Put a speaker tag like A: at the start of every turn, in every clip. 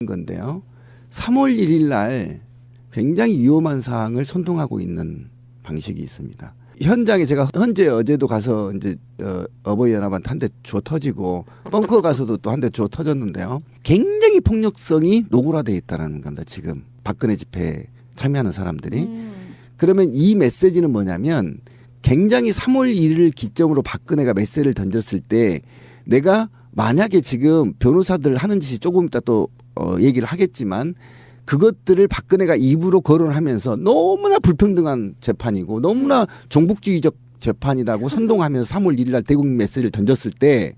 A: 건데요. 3월 1일 날 굉장히 위험한 사항을 선동하고 있는 방식이 있습니다. 현장에 제가 어제도 가서 이제 어버이 연합한테 한 대 주워 터지고 벙커 가서도 또 한 대 주워 터졌는데요. 굉장히 폭력성이 노골화되어 있다는 겁니다. 지금 박근혜 집회에 참여하는 사람들이. 그러면 이 메시지는 뭐냐면 굉장히 3월 1일을 기점으로 박근혜가 메시지를 던졌을 때 내가 만약에 지금 변호사들 하는 짓이 조금 이따 또 얘기를 하겠지만 그것들을 박근혜가 입으로 거론하면서 너무나 불평등한 재판이고 너무나 종북주의적 재판이라고 선동하면서 3월 1일 날 대국민 메시지를 던졌을 때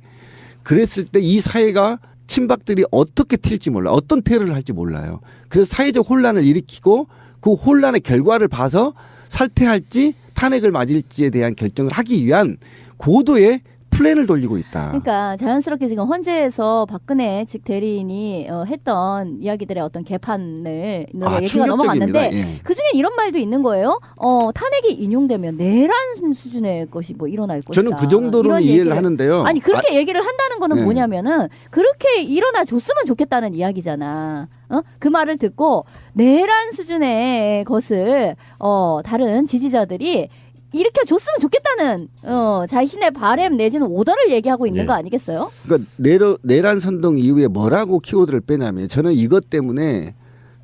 A: 그랬을 때 이 사회가 친박들이 어떻게 튈지 몰라. 어떤 테러를 할지 몰라요. 그래서 사회적 혼란을 일으키고 그 혼란의 결과를 봐서 사퇴할지 탄핵을 맞을지에 대한 결정을 하기 위한 고도의 플랜을 돌리고 있다.
B: 그러니까 자연스럽게 지금 헌재에서 박근혜 즉 대리인이 했던 이야기들의 어떤 개판을 얘기가 넘어갔는데
A: 예.
B: 그중에 이런 말도 있는 거예요. 탄핵이 인용되면 내란 수준의 것이 뭐 일어날 것이다.
A: 저는 그 정도로는 이해를 하는데요.
B: 아니 그렇게 얘기를 한다는 거는
A: 네.
B: 뭐냐면은 그렇게 일어나 줬으면 좋겠다는 이야기잖아. 그 말을 듣고 내란 수준의 것을 다른 지지자들이 이렇게 줬으면 좋겠다는 자신의 바램 내지는 오더를 얘기하고 있는 거 아니겠어요?
A: 그러니까 내란 선동 이후에 뭐라고 키워드를 빼냐면 저는 이것 때문에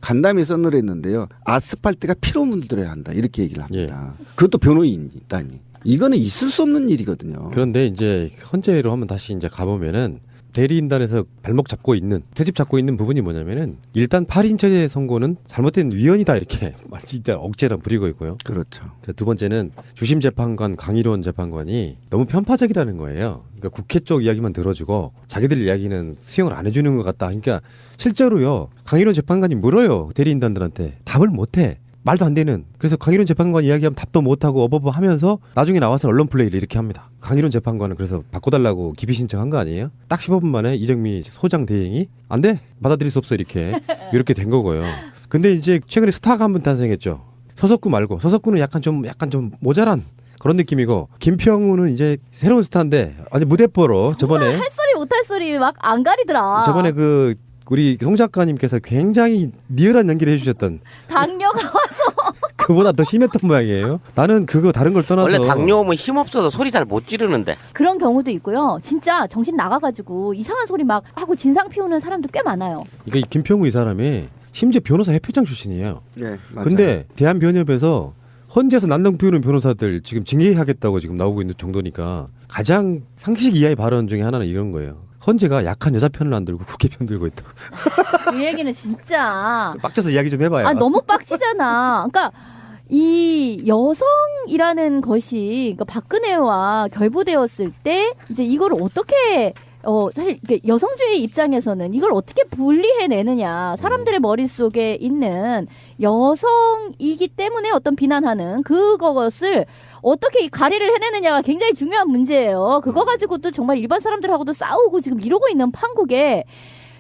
A: 간담회 써놓으랬는데요. 아스팔트가 피로 물들어야 한다 이렇게 얘기를 합니다. 그것도 변호인이다니. 이거는 있을 수 없는 일이거든요.
C: 그런데 이제 헌재로 한번 다시 이제 가보면은 대리인단에서 발목 잡고 있는 트집 잡고 있는 부분이 뭐냐면은 일단 8인 체제 선고는 잘못된 위헌이다 이렇게 진짜 억제로 부리고 있고요.
A: 그렇죠.
C: 두 번째는 주심 재판관 강일원 재판관이 너무 편파적이라는 거예요. 그러니까 국회 쪽 이야기만 들어주고 자기들 이야기는 수용을 안 해주는 것 같다. 그러니까 실제로요 강일원 재판관이 물어요 대리인단들한테 답을 못해. 말도 안 되는. 그래서 강일원 재판관 이야기하면 답도 못하고 어버버 하면서 나중에 나와서 언론 플레이를 이렇게 합니다. 강일원 재판관은 그래서 바꿔달라고 기피 신청한 거 아니에요? 딱 15분 만에 이정미 소장 대행이 안 돼. 받아들일 수 없어 이렇게 된 거고요. 근데 이제 최근에 스타가 한 분 탄생했죠. 서석구 말고 서석구는 약간 좀 모자란 그런 느낌이고 김평우는 이제 새로운 스타인데 아니 무대뽀로 저번에
B: 할 소리 못할 소리 막 안 가리더라.
C: 저번에 우리 송 작가님께서 굉장히 리얼한 연기를 해주셨던
B: 당뇨가 와서
C: 그보다 더 심했던 모양이에요. 나는 그거 다른 걸 떠나서
D: 원래 당뇨 오면 힘없어서 소리 잘 못 지르는데
B: 그런 경우도 있고요. 진짜 정신 나가가지고 이상한 소리 막 하고 진상 피우는 사람도 꽤 많아요.
C: 이게 김평우 이 사람이 심지어 변호사 협회장 출신이에요.
A: 네, 맞아요.
C: 근데 대한변협에서 헌재에서 난동 피우는 변호사들 지금 징계하겠다고 지금 나오고 있는 정도니까 가장 상식 이하의 발언 중에 하나는 이런 거예요. 헌재가 약한 여자 편을 안 들고 국회 편 들고 있다고.
B: 이 얘기는 진짜
C: 빡쳐서 이야기 좀 해봐요.
B: 너무 빡치잖아. 그러니까 이 여성이라는 것이 그러니까 박근혜와 결부되었을 때 이제 이걸 어떻게 사실 여성주의 입장에서는 이걸 어떻게 분리해내느냐. 사람들의 머릿속에 있는 여성이기 때문에 어떤 비난하는 그것을 어떻게 가리를 해내느냐가 굉장히 중요한 문제예요. 그거 가지고도 정말 일반 사람들하고도 싸우고 지금 이러고 있는 판국에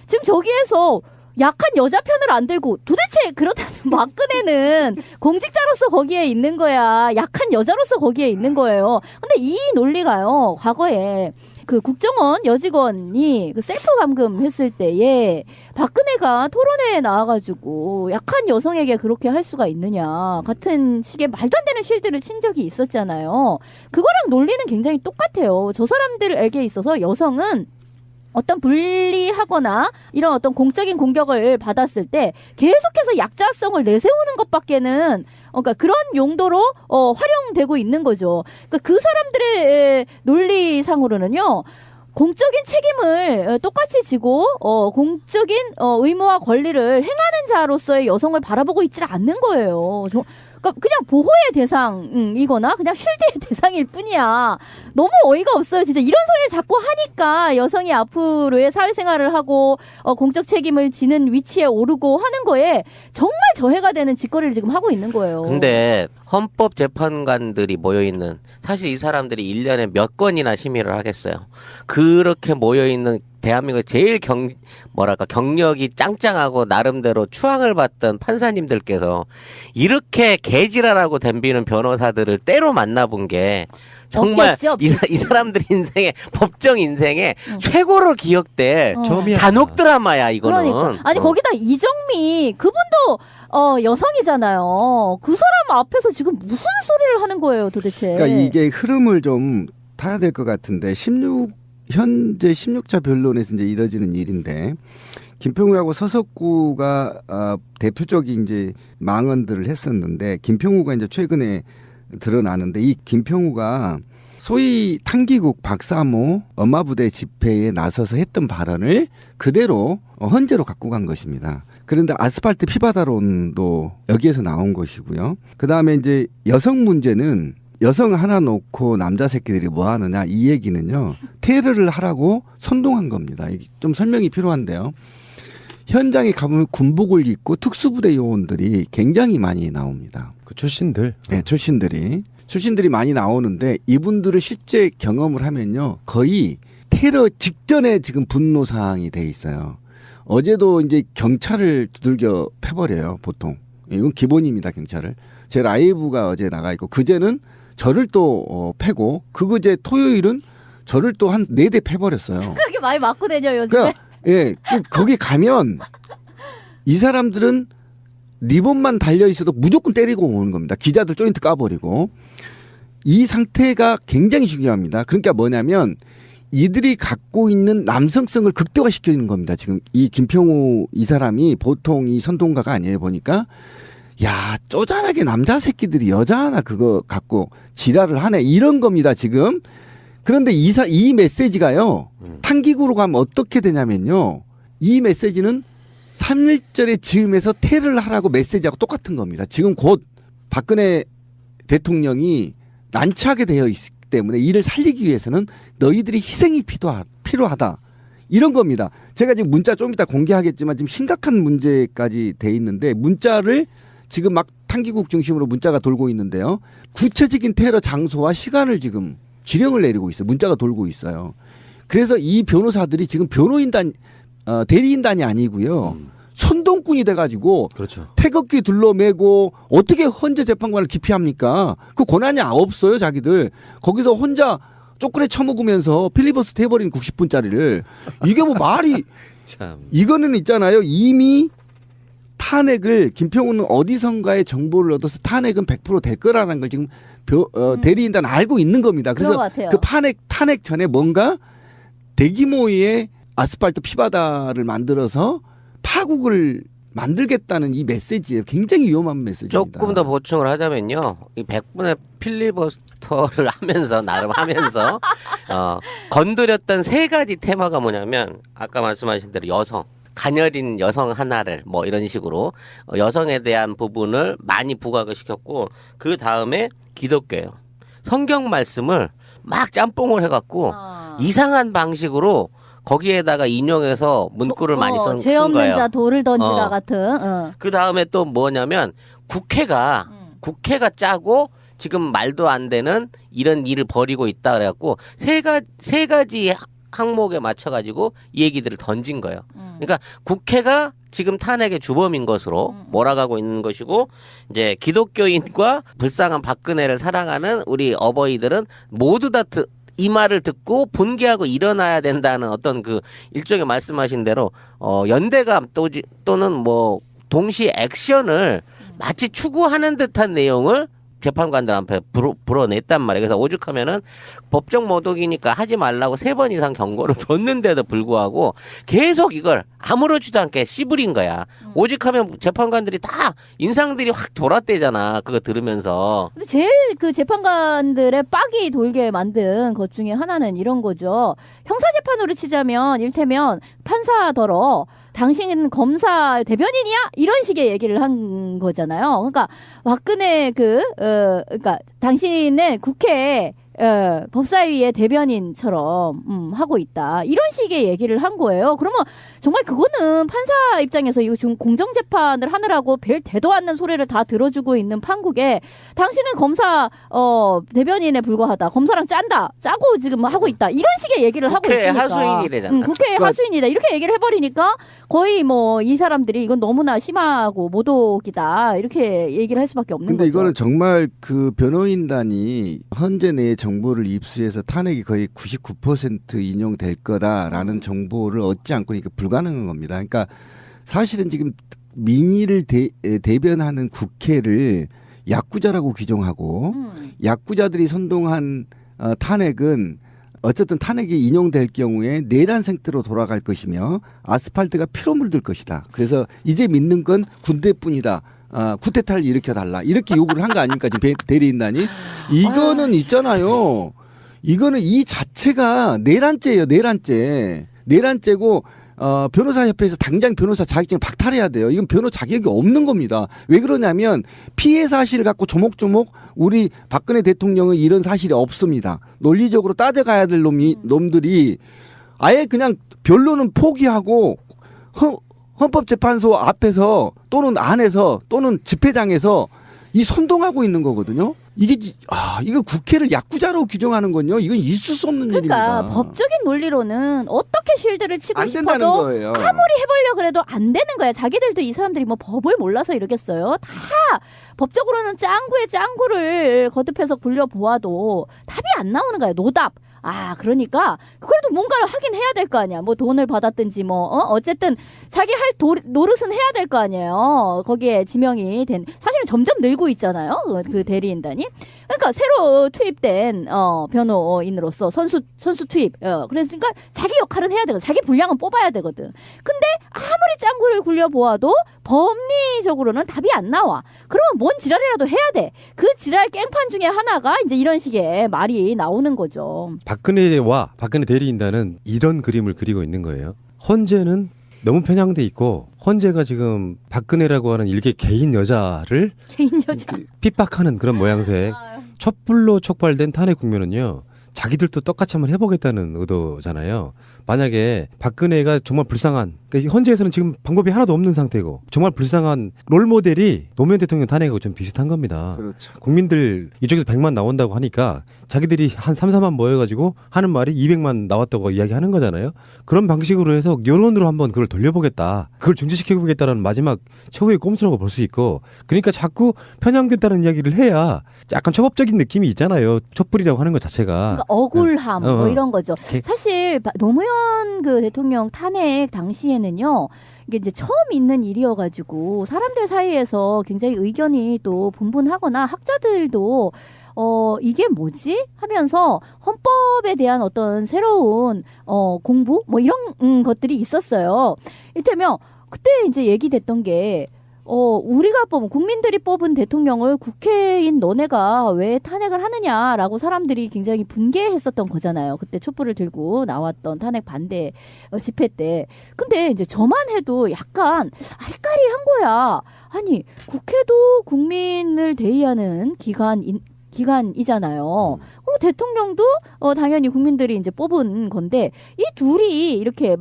B: 지금 저기에서 약한 여자 편을 안 들고 도대체 그렇다면 박근혜는 공직자로서 거기에 있는 거야. 약한 여자로서 거기에 있는 거예요. 근데 이 논리가요. 과거에 그 국정원 여직원이 그 셀프 감금했을 때에 박근혜가 토론회에 나와가지고 약한 여성에게 그렇게 할 수가 있느냐 같은 식의 말도 안 되는 쉴드를 친 적이 있었잖아요. 그거랑 논리는 굉장히 똑같아요. 저 사람들에게 있어서 여성은 어떤 불리하거나 이런 어떤 공적인 공격을 받았을 때 계속해서 약자성을 내세우는 것밖에는 그러니까 그런 용도로 활용되고 있는 거죠. 그러니까 그 사람들의 논리상으로는요. 공적인 책임을 똑같이 지고 공적인 의무와 권리를 행하는 자로서의 여성을 바라보고 있지 않는 거예요. 그러니까 그냥 보호의 대상이거나 그냥 쉴드의 대상일 뿐이야. 너무 어이가 없어요. 진짜 이런 소리를 자꾸 하니까 여성이 앞으로의 사회생활을 하고 공적 책임을 지는 위치에 오르고 하는 거에 정말 저해가 되는 짓거리를 지금 하고 있는 거예요.
D: 근데 헌법재판관들이 모여있는 사실 이 사람들이 1년에 몇 건이나 심의를 하겠어요. 그렇게 모여있는 대한민국 제일 경력이 짱짱하고 나름대로 추앙을 받던 판사님들께서 이렇게 개지랄하고 덤비는 변호사들을 때로 만나본 게 정말
B: 없겠죠,
D: 이 사람들 인생의 법정 인생에 최고로 기억될
C: 처음이야.
D: 잔혹 드라마야 이거는.
B: 그러니까. 아니 거기다 이정미 그분도 여성이잖아요. 그 사람 앞에서 지금 무슨 소리를 하는 거예요 도대체.
A: 그러니까 이게 흐름을 좀 타야 될 것 같은데 현재 16차 변론에서 이제 이뤄지는 일인데 김평우하고 서석구가 대표적인 이제 망언들을 했었는데 김평우가 이제 최근에 드러나는데 이 김평우가 소위 탄기국 박사모 엄마 부대 집회에 나서서 했던 발언을 그대로 헌재로 갖고 간 것입니다. 그런데 아스팔트 피바다론도 여기에서 나온 것이고요. 그다음에 이제 여성 문제는 여성 하나 놓고 남자 새끼들이 뭐 하느냐 이 얘기는요. 테러를 하라고 선동한 겁니다. 이게 좀 설명이 필요한데요. 현장에 가보면 군복을 입고 특수부대 요원들이 굉장히 많이 나옵니다.
C: 그 출신들.
A: 네, 출신들이 많이 나오는데 이분들을 실제 경험을 하면요. 거의 테러 직전에 지금 분노 사항이 돼 있어요. 어제도 이제 경찰을 두들겨 패버려요, 보통. 이건 기본입니다, 경찰을. 제 라이브가 어제 나가 있고 그제는 저를 또 패고 그제 토요일은 저를 또 한 4대 패버렸어요.
B: 그렇게 많이 맞고 다녀요 요즘에.
A: 그러니까 예, 거기 가면 이 사람들은 리본만 달려 있어도 무조건 때리고 오는 겁니다. 기자들 조인트 까버리고. 이 상태가 굉장히 중요합니다. 그러니까 뭐냐면 이들이 갖고 있는 남성성을 극대화시키는 겁니다. 지금 이 김평우 이 사람이 보통 이 선동가가 아니에요. 보니까 야 쪼잔하게 남자 새끼들이 여자 하나 그거 갖고 지랄을 하네 이런 겁니다. 지금. 그런데 이 메시지가요. 탄기구로 가면 어떻게 되냐면요. 이 메시지는 3.1절의 즈음에서 테러를 하라고 메시지하고 똑같은 겁니다. 지금 곧 박근혜 대통령이 난처하게 되어 있기 때문에 이를 살리기 위해서는 너희들이 희생이 필요하다. 이런 겁니다. 제가 지금 문자 좀 이따 공개하겠지만 지금 심각한 문제까지 돼 있는데 문자를 지금 막 탄기국 중심으로 문자가 돌고 있는데요. 구체적인 테러 장소와 시간을 지금 지령을 내리고 있어요. 문자가 돌고 있어요. 그래서 이 변호사들이 지금 대리인단이 아니고요. 선동꾼이 돼가지고
C: 그렇죠.
A: 태극기 둘러매고 어떻게 헌재 재판관을 기피합니까? 그 권한이 없어요, 자기들. 거기서 혼자 쪼끄레 처먹으면서 필리버스터 해버린 90분짜리를. 이게 뭐 말이.
C: 참.
A: 이거는 있잖아요. 이미 탄핵을 김평우는 어디선가의 정보를 얻어서 탄핵은 100% 될 거라는 걸 지금 대리인단 알고 있는 겁니다. 그래서 그 탄핵 전에 뭔가 대규모의 아스팔트 피바다를 만들어서 파국을 만들겠다는 이 메시지예요. 굉장히 위험한 메시지입니다.
D: 조금 더 보충을 하자면요. 이 100분의 필리버스터를 하면서 나름 하면서 건드렸던 3가지 테마가 뭐냐면 아까 말씀하신 대로 여성. 가녀린 여성 하나를 뭐 이런 식으로 여성에 대한 부분을 많이 부각을 시켰고 그 다음에 기독교예요. 성경 말씀을 막 짬뽕을 해갖고 이상한 방식으로 거기에다가 인용해서 문구를 많이 쓴
B: 죄 없는
D: 거예요.
B: 자 돌을 던지라 같은.
D: 그 다음에 또 뭐냐면 국회가 짜고 지금 말도 안 되는 이런 일을 벌이고 있다 그래갖고 세 가지 항목에 맞춰가지고 이 얘기들을 던진 거예요. 그러니까 국회가 지금 탄핵의 주범인 것으로 몰아가고 있는 것이고 이제 기독교인과 불쌍한 박근혜를 사랑하는 우리 어버이들은 모두 다 이 말을 듣고 분개하고 일어나야 된다는 어떤 그 일종의 말씀하신 대로 연대감 또는 뭐 동시 액션을 마치 추구하는 듯한 내용을 재판관들 앞에 불어냈단 말이에요. 그래서 오죽하면은 법정 모독이니까 하지 말라고 3번 이상 경고를 줬는데도 불구하고 계속 이걸 아무렇지도 않게 씨부린 거야. 오죽하면 재판관들이 다 인상들이 확 돌았대잖아. 그거 들으면서.
B: 근데 제일 그 재판관들의 빡이 돌게 만든 것 중에 하나는 이런 거죠. 형사재판으로 치자면 일테면 판사더러 당신은 검사 대변인이야? 이런 식의 얘기를 한 거잖아요. 그러니까 박근혜 그러니까 당신은 국회 법사위의 대변인처럼 하고 있다. 이런 식의 얘기를 한 거예요. 그러면 정말 그거는 판사 입장에서 이거 지금 공정재판을 하느라고 별 대도 않는 소리를 다 들어주고 있는 판국에 당신은 검사 대변인에 불과하다. 검사랑 짜고 지금 하고 있다. 이런 식의 얘기를 하고
D: 국회
B: 있으니까.
D: 하수인이래잖아.
B: 국회 하수인이다. 이렇게 얘기를 해버리니까 거의 뭐 이 사람들이 이건 너무나 심하고 모독이다. 이렇게 얘기를 할 수밖에 없는
A: 근데
B: 거죠.
A: 이거는 정말 그 변호인단이 헌재 내의 정보를 입수해서 탄핵이 거의 99% 인용될 거다라는 정보를 얻지 않고 이게 불가능한 겁니다. 그러니까 사실은 지금 민의를 대변하는 국회를 야구자라고 규정하고 야구자들이 선동한 탄핵은 어쨌든 탄핵이 인용될 경우에 내란 상태로 돌아갈 것이며 아스팔트가 피로 물들 것이다. 그래서 이제 믿는 건 군대뿐이다. 쿠데타를 일으켜달라. 이렇게 요구를 한 거 아닙니까? 지금 대리인단이. 이거는 있잖아요. 이거는 이 자체가 내란죄예요. 내란죄고 변호사협회에서 당장 변호사 자격증을 박탈해야 돼요. 이건 변호 자격이 없는 겁니다. 왜 그러냐면 피해 사실을 갖고 조목조목 우리 박근혜 대통령은 이런 사실이 없습니다. 논리적으로 따져가야 될 놈들이 아예 그냥 변론은 포기하고 헌법재판소 앞에서 또는 안에서 또는 집회장에서 이 선동하고 있는 거거든요. 이거 국회를 야구자로 규정하는 건요. 이건 있을 수 없는
B: 그러니까
A: 일입니다.
B: 법적인 논리로는 어떻게 쉴드를 치고
A: 안 된다는
B: 싶어도
A: 거예요.
B: 아무리 해보려 그래도 안 되는 거야. 자기들도 이 사람들이 뭐 법을 몰라서 이러겠어요. 다 법적으로는 짱구에 짱구를 거듭해서 굴려보아도 답이 안 나오는 거야. 노답. 그러니까 그래도 뭔가를 하긴 해야 될 거 아니야. 뭐 돈을 받았든지 어쨌든 자기 할 노릇은 해야 될 거 아니에요. 거기에 지명이 된 사실은 점점 늘고 있잖아요. 그 대리인단이. 그러니까 새로 투입된 변호인으로서 선수 투입. 그러니까 자기 역할은 해야 되거든. 자기 분량은 뽑아야 되거든. 근데 아무리 짱구를 굴려보아도 법리적으로는 답이 안 나와. 그러면 뭔 지랄이라도 해야 돼. 그 지랄 깽판 중에 하나가 이제 이런 식의 말이 나오는 거죠.
C: 박근혜 대리인단은 이런 그림을 그리고 있는 거예요. 헌재는 너무 편향돼 있고 헌재가 지금 박근혜라고 하는 일개 개인 여자를
B: 개인 여자.
C: 핍박하는 그런 모양새. 촛불로 촉발된 탄핵 국면은요. 자기들도 똑같이 한번 해보겠다는 의도잖아요. 만약에 박근혜가 정말 불쌍한, 그러니까 헌재에서는 지금 방법이 하나도 없는 상태고 정말 불쌍한 롤모델이 노무현 대통령 탄핵하고 좀 비슷한 겁니다.
A: 그렇죠.
C: 국민들 이쪽에서 100만 나온다고 하니까 자기들이 한 3, 4만 모여가지고 하는 말이 200만 나왔다고 이야기하는 거잖아요. 그런 방식으로 해서 여론으로 한번 그걸 돌려보겠다. 그걸 중지시켜보겠다라는 마지막 최후의 꼼수라고 볼 수 있고, 그러니까 자꾸 편향됐다는 이야기를 해야 약간 초법적인 느낌이 있잖아요. 촛불이라고 하는 것 자체가.
B: 그러니까 억울함 뭐 이런 거죠. 사실 노무현 그 대통령 탄핵 당시에는요. 이게 이제 처음 있는 일이어가지고 사람들 사이에서 굉장히 의견이 또 분분하거나 학자들도 이게 뭐지? 하면서 헌법에 대한 어떤 새로운 공부 뭐 이런 것들이 있었어요. 이를테면 그때 이제 얘기됐던 게 우리가 국민들이 뽑은 대통령을 국회인 너네가 왜 탄핵을 하느냐라고 사람들이 굉장히 분개했었던 거잖아요. 그때 촛불을 들고 나왔던 탄핵 반대 집회 때. 근데 이제 저만 해도 약간 알까리한 거야. 아니, 국회도 국민을 대의하는 기관이잖아요. 그리고 대통령도 당연히 국민들이 이제 뽑은 건데 이 둘이 이렇게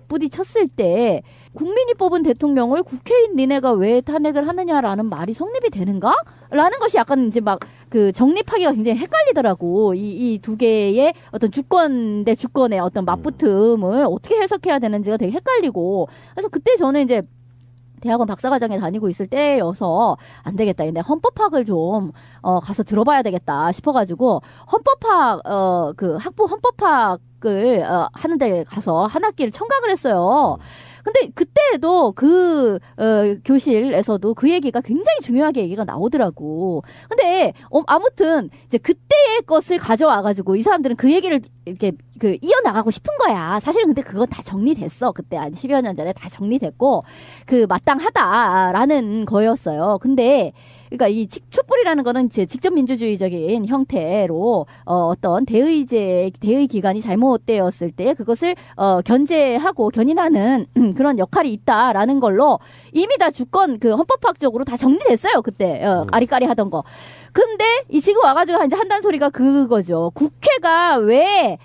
B: 부딪혔을 때 국민이 뽑은 대통령을 국회인 니네가 왜 탄핵을 하느냐라는 말이 성립이 되는가? 라는 것이 약간 이제 막 그 정립하기가 굉장히 헷갈리더라고. 이 두 개의 어떤 주권 대 주권의 어떤 맞붙음을 어떻게 해석해야 되는지가 되게 헷갈리고. 그래서 그때 저는 이제 대학원 박사과정에 다니고 있을 때여서 안 되겠다. 근데 헌법학을 좀 가서 들어봐야 되겠다 싶어가지고 헌법학 그 학부 헌법학을 하는 데 가서 한 학기를 청각을 했어요. 근데 그때도 그 교실에서도 그 얘기가 굉장히 중요하게 얘기가 나오더라고. 근데 아무튼 이제 그때의 것을 가져와가지고 이 사람들은 그 얘기를 이렇게 이어나가고 싶은 거야. 사실은 근데 그건 다 정리됐어. 그때 한 10여 년 전에 다 정리됐고 마땅하다라는 거였어요. 근데 그러니까 이 촛불이라는 거는 이제 직접 민주주의적인 형태로 어떤 대의 기관이 잘못되었을 때 그것을 견제하고 견인하는 그런 역할이 있다라는 걸로 이미 다 주권 그 헌법학적으로 다 정리됐어요. 그때 아리까리 하던 거. 근데 이 지금 와가지고 이제 한단 소리가 그거죠. 국회가 왜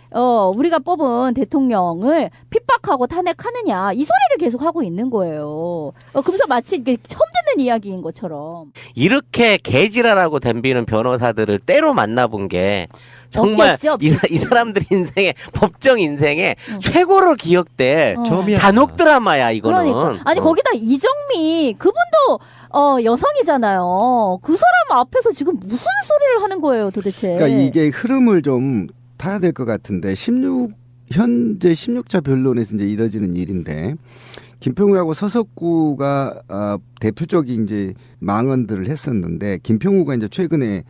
B: 우리가 뽑은 대통령을 핍박하고 탄핵하느냐 이 소리를 계속 하고 있는 거예요. 그래서 마치 이게 처음 듣는 이야기인 것처럼.
D: 이렇게 개지랄하고 덤비는 변호사들을 때로 만나본 게 정말
B: 없겠죠.
D: 이 사람들 인생에 법정 인생에 최고로 기억될
C: 점이야.
D: 잔혹 드라마야 이거는.
B: 그러니까. 아니 거기다 이정미 그분도 여성이잖아요. 그 사람 앞에서 지금 무슨 소리를 하는 거예요 도대체.
A: 그러니까 이게 흐름을 좀 타야 될 것 같은데 현재 16차 변론에서 이제 이뤄지는 일인데 김평우하고 서석구가 대표적인 이제 망언들을 했었는데 김평우가 이제 최근에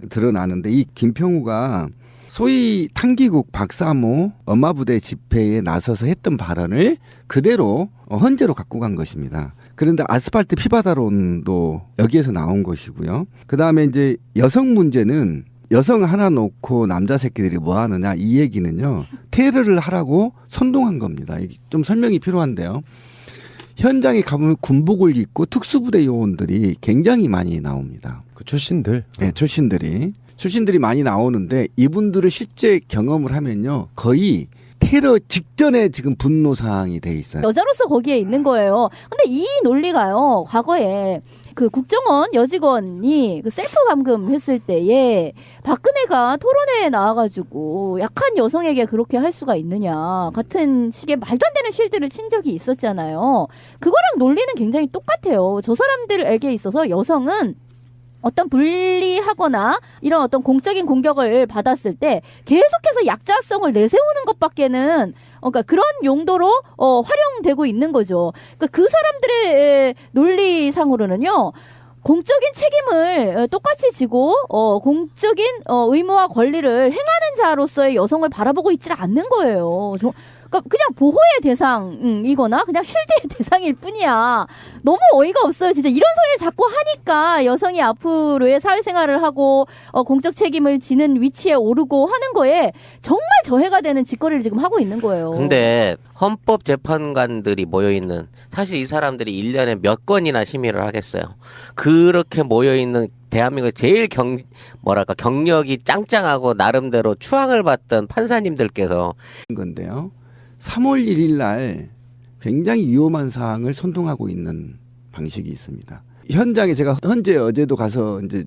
A: 드러나는데 이 김평우가 소위 탄기국 박사모 엄마 부대 집회에 나서서 했던 발언을 그대로 헌재로 갖고 간 것입니다. 그런데 아스팔트 피바다론도 여기에서 나온 것이고요. 그다음에 이제 여성 문제는 여성 하나 놓고 남자 새끼들이 뭐 하느냐 이 얘기는요. 테러를 하라고 선동한 겁니다. 이게 좀 설명이 필요한데요. 현장에 가보면 군복을 입고 특수부대 요원들이 굉장히 많이 나옵니다.
C: 그 출신들.
A: 네, 출신들이 많이 나오는데 이분들을 실제 경험을 하면요. 거의 테러 직전에 지금 분노 사항이 돼 있어요.
B: 여자로서 거기에 있는 거예요. 근데 이 논리가요. 과거에 그 국정원 여직원이 그 셀프 감금했을 때에 박근혜가 토론회에 나와가지고 약한 여성에게 그렇게 할 수가 있느냐 같은 식의 말도 안 되는 쉴드를 친 적이 있었잖아요. 그거랑 논리는 굉장히 똑같아요. 저 사람들에게 있어서 여성은 어떤 불리하거나 이런 어떤 공적인 공격을 받았을 때 계속해서 약자성을 내세우는 것밖에는 그러니까 그런 용도로 활용되고 있는 거죠. 그러니까 그 사람들의 논리상으로는요. 공적인 책임을 똑같이 지고 공적인 의무와 권리를 행하는 자로서의 여성을 바라보고 있지 않는 거예요. 그러니까 그냥 보호의 대상이거나 그냥 쉴드의 대상일 뿐이야. 너무 어이가 없어요. 진짜 이런 소리를 자꾸 하니까 여성이 앞으로의 사회생활을 하고 공적 책임을 지는 위치에 오르고 하는 거에 정말 저해가 되는 짓거리를 지금 하고 있는 거예요.
D: 근데 헌법재판관들이 모여있는 사실 이 사람들이 1년에 몇 건이나 심의를 하겠어요. 그렇게 모여있는 대한민국 제일 경력이 짱짱하고 나름대로 추앙을 받던 판사님들께서
A: 건데요. 3월 1일 날 굉장히 위험한 사항을 선동하고 있는 방식이 있습니다. 현장에 제가 어제도 가서 이제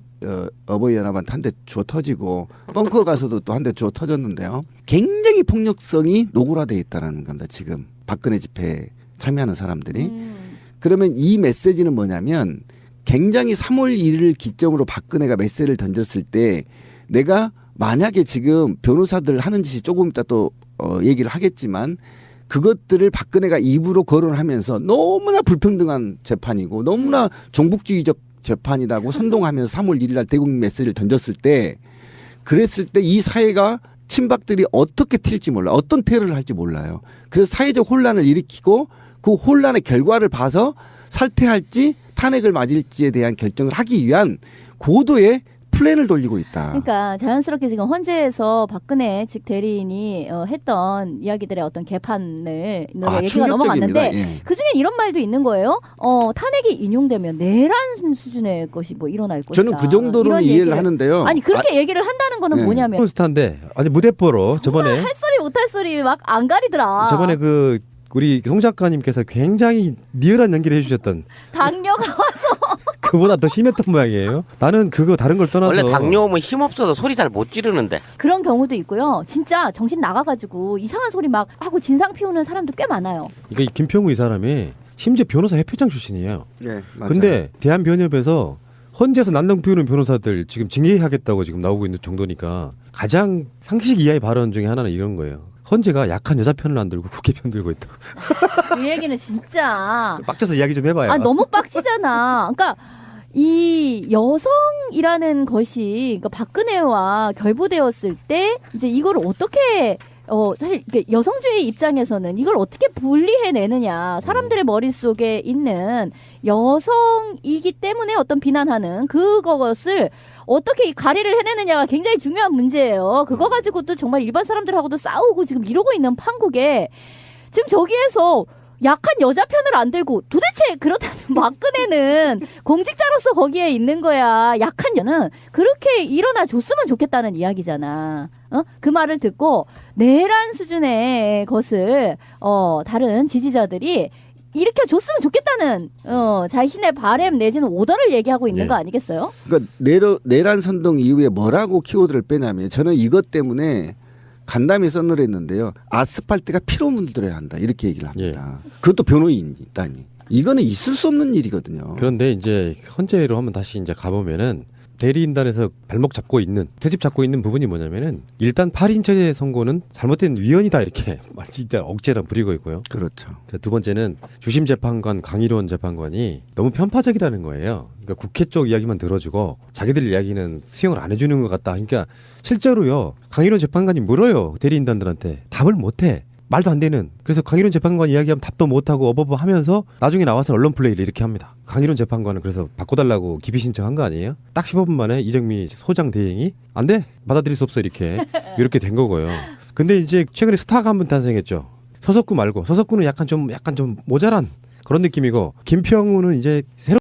A: 어버이 연합한테 한 대 주워 터지고 벙커 가서도 또 한 대 주워 터졌는데요. 굉장히 폭력성이 노골화되어 있다는 겁니다. 지금 박근혜 집회에 참여하는 사람들이. 그러면 이 메시지는 뭐냐면 굉장히 3월 1일을 기점으로 박근혜가 메시지를 던졌을 때 내가 만약에 지금 변호사들 하는 짓이 조금 이따 또 얘기를 하겠지만 그것들을 박근혜가 입으로 거론하면서 너무나 불평등한 재판이고 너무나 종북주의적 재판이라고 선동하면서 3월 1일 날 대국민 메시지를 던졌을 때 그랬을 때 이 사회가 친박들이 어떻게 튈지 몰라요. 어떤 테러를 할지 몰라요. 그래서 사회적 혼란을 일으키고 그 혼란의 결과를 봐서 살퇴할지 탄핵을 맞을지에 대한 결정을 하기 위한 고도의 플랜을 돌리고 있다.
B: 그러니까 자연스럽게 지금 헌재에서 박근혜 즉 대리인이 했던 이야기들의 어떤 개판을 얘기가 넘어갔는데
A: 예.
B: 그중에 이런 말도 있는 거예요. 탄핵이 인용되면 내란 수준의 것이 뭐 일어날 것이다.
A: 저는 그 정도로는 이해를 하는데요.
B: 아니 그렇게 얘기를 한다는 거는
A: 네.
B: 뭐냐면
C: 스타인데 아니 무대뽀로 저번에
B: 할 소리 못할 소리 막 안 가리더라.
C: 저번에 그 우리 송 작가님께서 굉장히 리얼한 연기를 해주셨던
B: 당뇨가 와서
C: 그보다 더 심했던 모양이에요. 나는 그거 다른 걸 떠나서
D: 원래 당뇨 오면 힘없어서 소리 잘 못 지르는데
B: 그런 경우도 있고요. 진짜 정신 나가가지고 이상한 소리 막 하고 진상 피우는 사람도 꽤 많아요.
C: 그러니까 이 김평우 이 사람이 심지어 변호사 협회장 출신이에요.
A: 네, 맞아요.
C: 근데 대한변협에서 헌재에서 난동 피우는 변호사들 지금 징계하겠다고 지금 나오고 있는 정도니까 가장 상식 이하의 발언 중에 하나는 이런 거예요. 헌재가 약한 여자 편을 안 들고 국회 편 들고 있다고.
B: 이 얘기는 진짜
C: 빡쳐서 이야기 좀 해봐요.
B: 너무 빡치잖아. 그러니까 이 여성이라는 것이 그러니까 박근혜와 결부되었을 때 이제 이걸 어떻게 사실 이게 여성주의 입장에서는 이걸 어떻게 분리해내느냐. 사람들의 머릿속에 있는 여성이기 때문에 어떤 비난하는 그것을 어떻게 이 가리를 해내느냐가 굉장히 중요한 문제예요. 그거 가지고도 정말 일반 사람들하고도 싸우고 지금 이러고 있는 판국에 지금 저기에서 약한 여자 편을 안 들고 도대체 그렇다면 박근혜는 공직자로서 거기에 있는 거야. 약한 여는 그렇게 일어나 줬으면 좋겠다는 이야기잖아. 그 말을 듣고 내란 수준의 것을 다른 지지자들이 일으켜 줬으면 좋겠다는 자신의 바램 내지는 오더를 얘기하고 있는
C: 네.
B: 거 아니겠어요?
A: 그러니까 내란 선동 이후에 뭐라고 키워드를 빼냐면 저는 이것 때문에 간담회 써놓으랬는데요. 아스팔트가 피로 물들어야 한다 이렇게 얘기를 합니다. 그것도 변호인이다니. 이거는 있을 수 없는 일이거든요.
C: 그런데 이제 헌재로 한번 다시 이제 가보면은 대리인단에서 발목 잡고 있는 트집 잡고 있는 부분이 뭐냐면은 일단 8인체제 선고는 잘못된 위헌이다 이렇게 진짜 억제랑 부리고 있고요.
A: 그렇죠.
C: 두 번째는 주심 재판관 강일원 재판관이 너무 편파적이라는 거예요. 그러니까 국회 쪽 이야기만 들어주고 자기들 이야기는 수용을 안 해주는 것 같다. 그러니까 실제로요 강일원 재판관이 물어요 대리인단들한테 답을 못해. 말도 안 되는. 그래서 강일원 재판관 이야기하면 답도 못하고 어버버 하면서 나중에 나와서 언론 플레이를 이렇게 합니다. 강일원 재판관은 그래서 바꿔달라고 기피 신청한 거 아니에요? 딱 15분 만에 이정미 소장 대행이 안 돼. 받아들일 수 없어 이렇게 된 거고요. 근데 이제 최근에 스타가 한 분 탄생했죠. 서석구 말고 서석구는 약간 좀 모자란 그런 느낌이고 김평우는 이제 새로